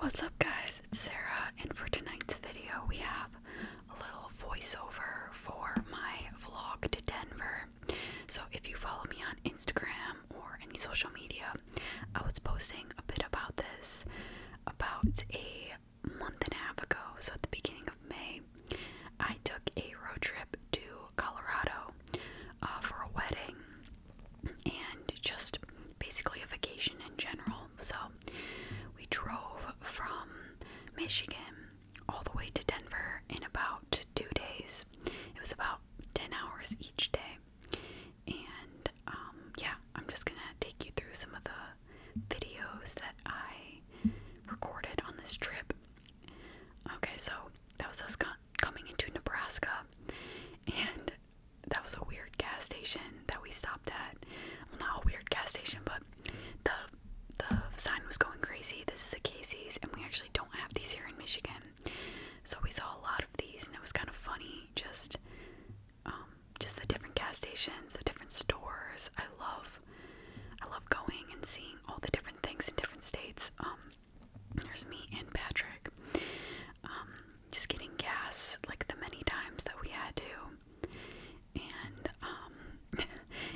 What's up, guys? It's Sarah, and for tonight's video we have a little voiceover for my vlog to Denver. So if you follow me on Instagram or any social media, I was posting a bit about this about a month and a half ago. So at the beginning of May, I took a road trip to Colorado for a wedding and just basically a vacation in general. So we drove from Michigan all the way to Denver in about 2 days. It was about 10 hours each day. And yeah, I'm just gonna take you through some of the videos that I recorded on this trip. Okay, so that was us coming into Nebraska, and that was a weird gas station that we stopped at. Well, not a weird gas station, but the sign was going crazy. This is a Casey's, and we actually don't have these here in Michigan. So we saw a lot of these, and it was kind of funny, just the different gas stations, the different stores. I love going and seeing all the different things in different states. There's me and Patrick, just getting gas like the many times that we had to, and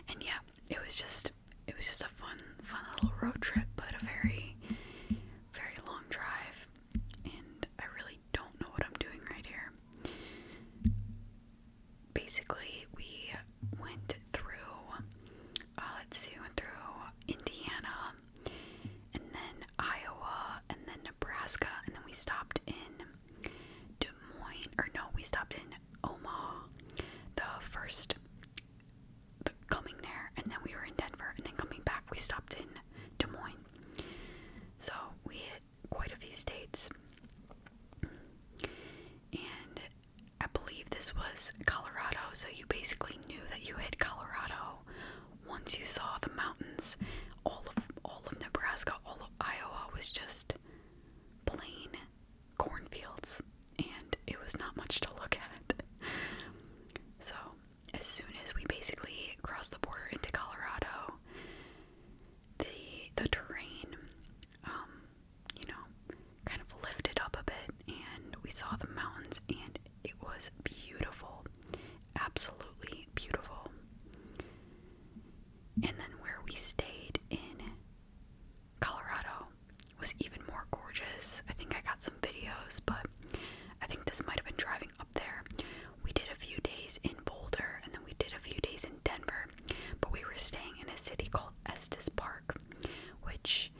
and yeah, it was just a fun little road trip, but a very, very long drive, and I really don't know what I'm doing right here. Basically, we went through, went through Indiana, and then Iowa, and then Nebraska, and then we stopped in Des Moines, or no, we stopped in Omaha, coming there, and then we were in Denver, and then coming back, we stopped in Des Moines. So we hit quite a few states, and I believe this was Colorado, so you basically knew that you hit Colorado once you saw the mountains. All of Nebraska, all of Iowa was just plain cornfields, and it was not much to look at. So as soon as we basically crossed the border into Colorado, the terrain, kind of lifted up a bit, and we saw the mountains, and it was beautiful, absolutely beautiful. And then where we stayed in Colorado was even more gorgeous. I think I got some videos, but I think this might have been driving up there. We did a few days in Boulder, and then we did a few days in Denver, but we were staying in a city called Estes Park, which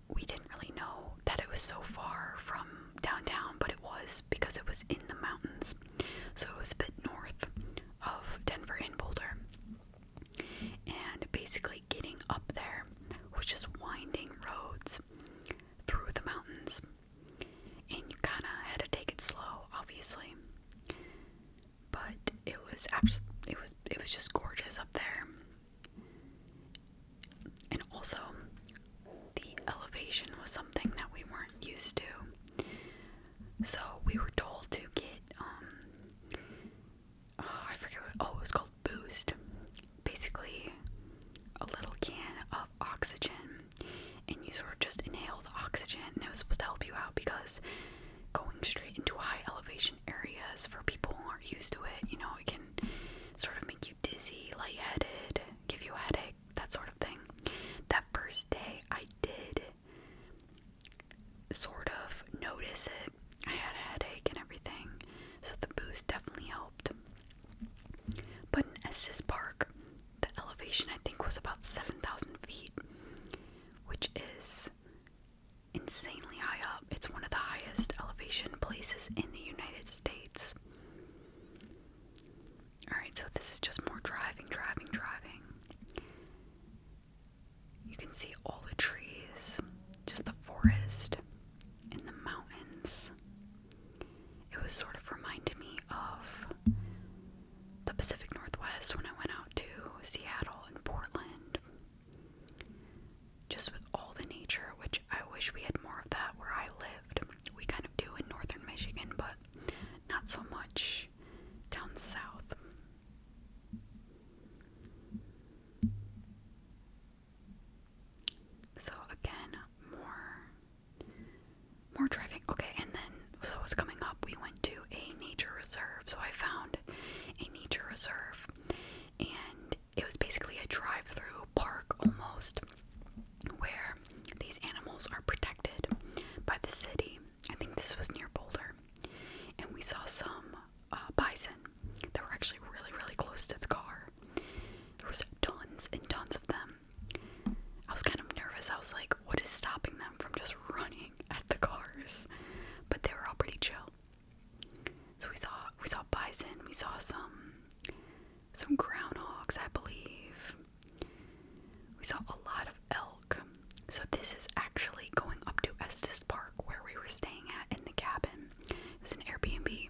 we didn't really know that it was so far from downtown, but it was, because it was in the mountains. So it was a bit north of Denver and Boulder. And basically getting up there was just winding roads through the mountains. And you kind of had to take it slow, obviously. But it was just gorgeous up there. And also, the elevation was something that we weren't used to. So we were told to get, I forget it was called Boost. Basically, a little can of oxygen, and you sort of just inhale the oxygen, and it was supposed to help you out, because going straight into high elevation areas, for people who aren't used to it, it can sort of make you dizzy, lightheaded, give you a headache, that sort of thing. That first day, I did sort of notice it. I had a headache and everything, so the boost definitely helped. But in Estes Park, the elevation I think was about 7,000 feet, which is insanely high up. It's one of the highest elevation places in the United States. Alright, so this is just more driving. You can see all the trees, just the forest and the mountains. It was sort of reminded me of the Pacific Northwest when I went out to Seattle and Portland. Just with all the nature, which I wish we had more of that where I lived. We kind of do in northern Michigan, but city. I think this was near Boulder. And we saw some bison that were actually really, really close to the car. There was tons and tons of them. I was kind of nervous. I was like, what is stopping them from just running at the cars? But they were all pretty chill. So we saw bison, we saw some groundhogs, I believe. We saw a lot of elk. So this is actually going up to Estes Park where we were staying at in the cabin. It was an Airbnb.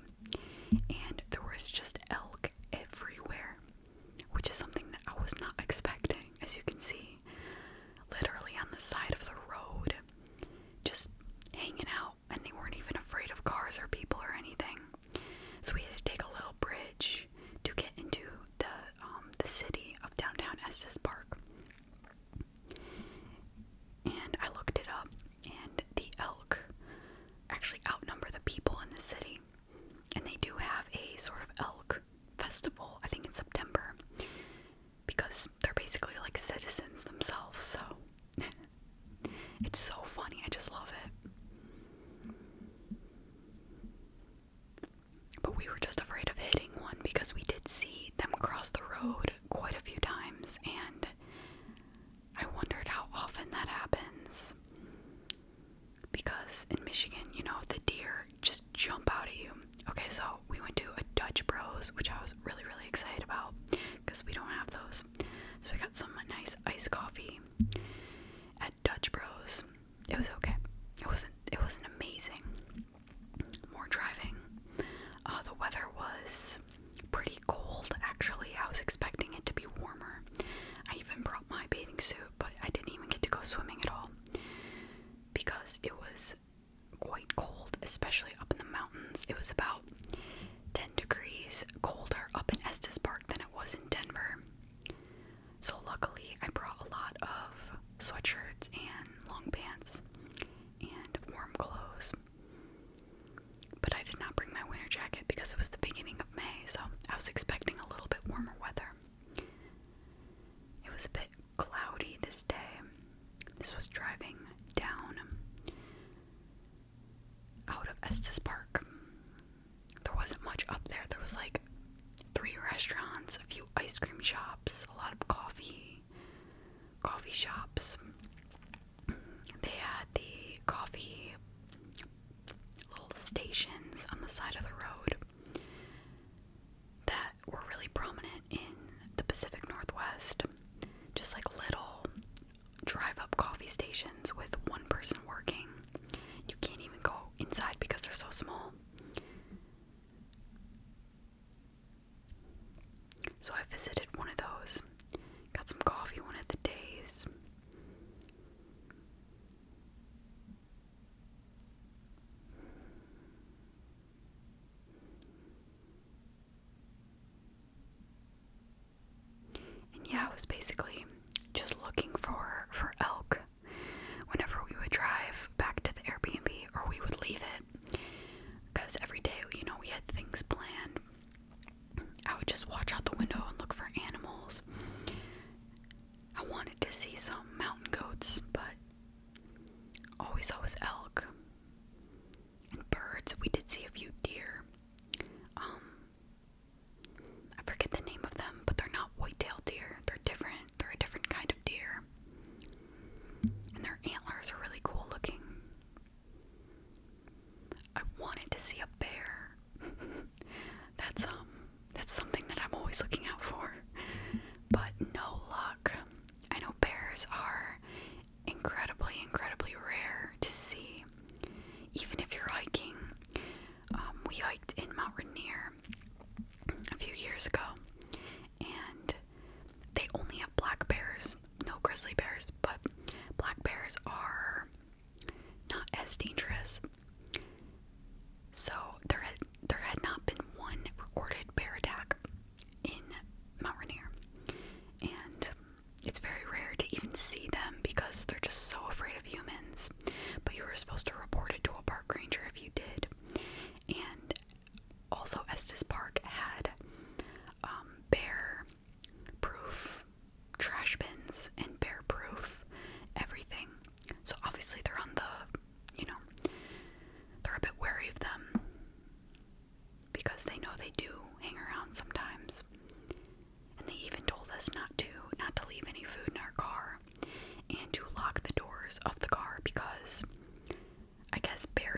And there was just elk everywhere, which is something that I was not expecting, as you can see. Literally on the side of the road, just hanging out, and they weren't even afraid of cars or people or anything. So we had to take a little bridge to get into the city of downtown Estes Park. And I looked it up, and the elk actually outnumber the people in the city. And they do have a sort of elk festival, I think in September, because they're basically like citizens themselves, so it's so funny. I just love it. But we were just afraid of hitting one because we did see them cross the road quite a few times, and I wondered how often that happens. Because in Michigan, you know, the deer just jump out at you. Okay, so we went to a Dutch Bros, which I was really, really excited about because we don't have those. So we got some nice iced coffee at Dutch Bros. It was okay. It wasn't amazing. More driving. The weather was pretty cold, actually. I was expecting it to be warmer. I even brought my bathing suit, but I didn't even get to go swimming at all because it was quite cold, especially up in the mountains. It was about 10 degrees colder up in Estes Park than it was in Denver. So luckily, I brought a lot of sweatshirts and long pants and warm clothes. But I did not bring my winter jacket because it was the beginning of May, so I was expecting a little bit warmer weather. It was a bit cloudy this day. This was driving down out of Estes Park. There wasn't much up there. There was like 3 restaurants, a few ice cream shops, a lot of coffee shops. They had the coffee little stations on the side of the road that were really prominent in the Pacific Northwest. Just like little drive-up coffee stations with one person working. You can't even go inside because they're so small. So I visited one of those, got some coffee one of the days. And yeah, I was basically just looking for elk whenever we would drive back to the Airbnb or we would leave it.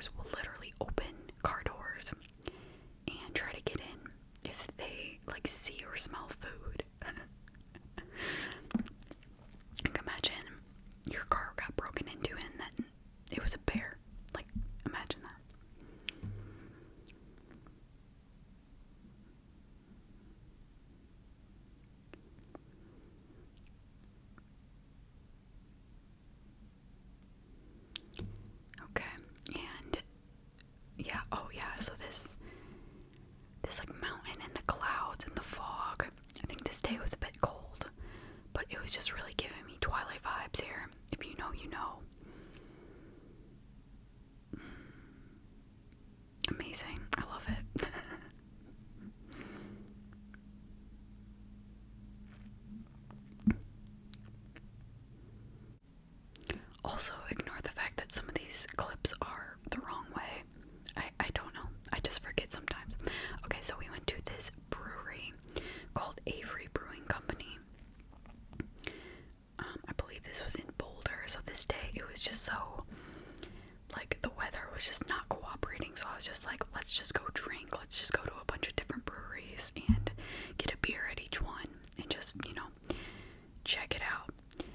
neighbors will literally open car doors and try to get in if they like see or smell food. Like, imagine your car got broken into and then it was a bear. Like, imagine that. Okay, and yeah, oh yeah, so this like mountain and the clouds and the fog. I think this day was a bit cold, but it was just really giving me Twilight vibes here. If you know, you know. Amazing. I love it. Also, ignore the fact that some of these clips are the wrong way. I don't know. I just forget sometimes. Okay, so we went to this brewery called Avery Brewing Company. I believe this was in Boulder, so this day it was just so, like, the weather was just not cooperating, so I was just like, let's just go drink, let's just go to a bunch of different breweries and get a beer at each one and just, you know, check it out.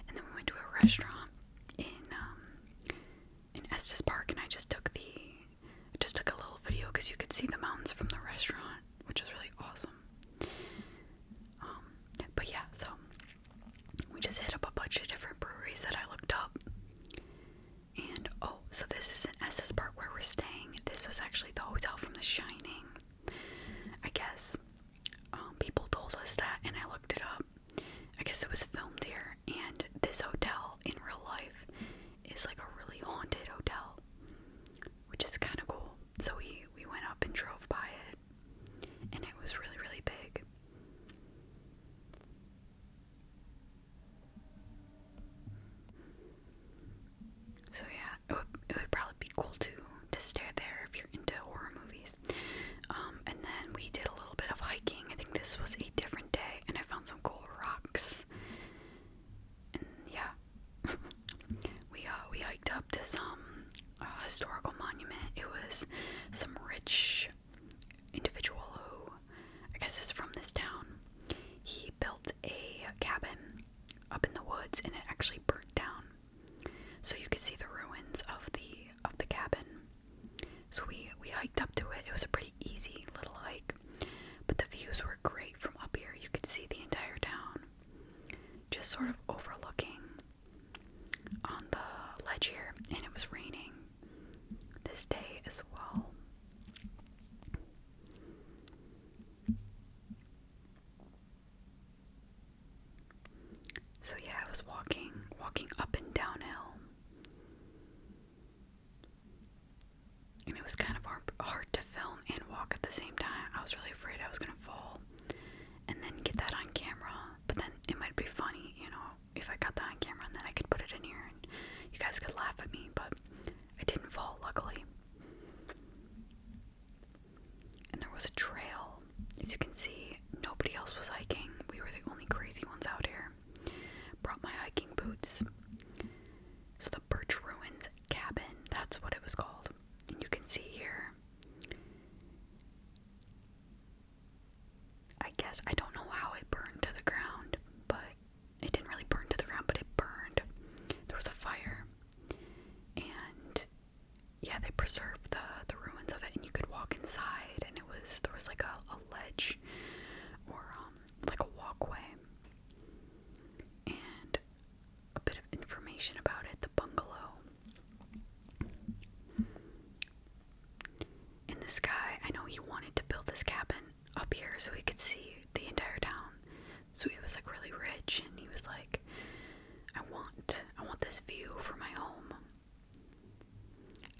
And then we went to a restaurant in Estes Park, and I just took a little video because you could see the mountains from the restaurant, which was really awesome. But yeah, so we just hit up a bunch of different breweries that I looked up. And oh, so this is in Estes Park where we're staying. This was actually the hotel from The Shining, I guess. People told us that, and I looked it up. I guess it was filmed here, and this hotel in real life is like a really haunted hotel, which is kind of cool. So we went up and drove by it, and it was really, really big. So yeah, it would probably be cool to stay there if you're into horror movies. And then we did a little bit of hiking. I think this was a different day, and I found some cool rocks. And yeah, we hiked up to some historical monument. It was some rich individual who, I guess, is from this town. He built a cabin up in the woods, and it actually burnt down, so you could see the ruins of the cabin. So we hiked up to it. It was a pretty easy little hike, but the views were great from up here. You could see the entire town, just sort of overlooking on the ledge here, and it was raining this day as well. So yeah, I was walking up and downhill, and it was kind of hard to film and walk at the same time. I was really afraid I was gonna fall and then get that on camera, but then it might be funny, you know, if I got that on camera, and then I could put it in here and you guys could laugh at me. But I didn't fall, luckily. And there was a trail. As you can see, nobody else was hiking. We were the only crazy ones out here. Brought my hiking boots. So the Birch Ruins Cabin, that's what it was called. And you can see here, I guess, I don't know how it burned to the ground, but it didn't really burn to the ground, but it burned. There was a fire, and yeah, they preserved the ruins of it, and you could walk inside, and there was like a ledge, or like a walkway, and a bit of information about it. The bungalow. And this guy, I know he wanted to build this cabin up here so he could see the entire town. So he was like really rich, and he was like, I want this view for my home.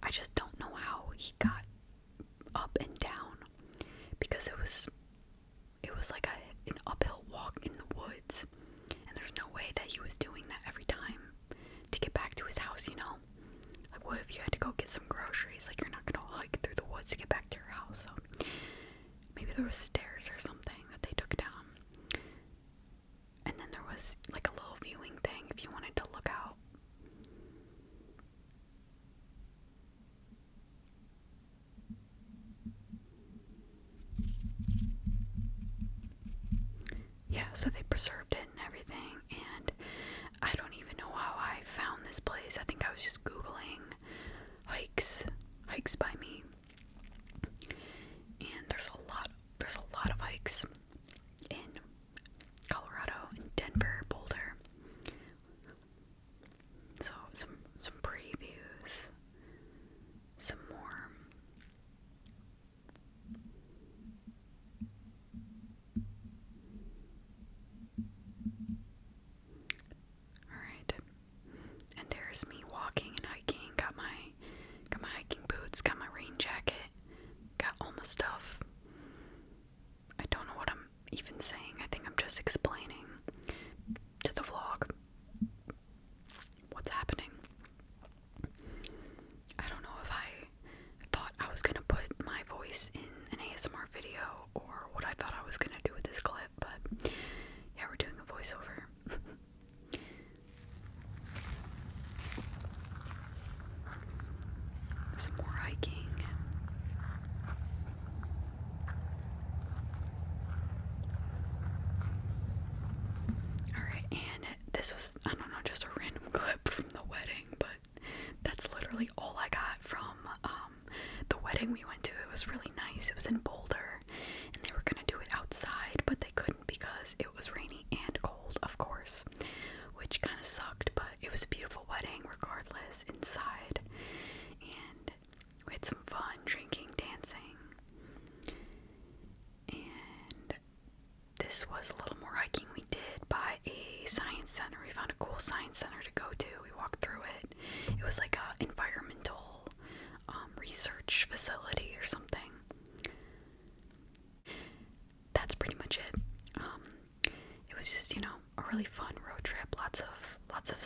I just don't know how he got up and down, because it was like an uphill walk in the woods, and there's no way that he was doing that every time to get back to his house, you know? Like, what if you had to go get some groceries? Like, you're not gonna hike through the woods to get back to your house. So maybe there was stairs or something that they took down, and then there was like a little viewing thing if you wanted to look out. preserved it and everything. And I don't even know how I found this place. I think I was just Googling hikes by me. And there's a lot of hikes in Colorado, in Denver, Boulder. So some pretty views. Some more. Alright. And there's me walking and hiking. Got my hiking boots, got my rain jacket, got all my stuff. I don't know what I'm even saying. I think I'm just explaining to the vlog what's happening. I don't know if I thought I was gonna put my voice in an ASMR video or what I thought I was gonna do with this clip, but yeah, we're doing a voiceover. Some more hiking. Alright, and this was, I don't know, just a random clip from the wedding, but that's literally all I got from the wedding we went to. It was really nice. It was in Boulder, and they were gonna do it outside, but they couldn't because it was rainy and cold, of course, which kind of sucked, but it was a beautiful wedding regardless inside, and we had some fun drinking, dancing, and this was a little more hiking. We did by a science center. We found a cool science center to go to. We walked through it. It was like a environmental research facility or something. That's pretty much it. It was just, a really fun road trip. Lots of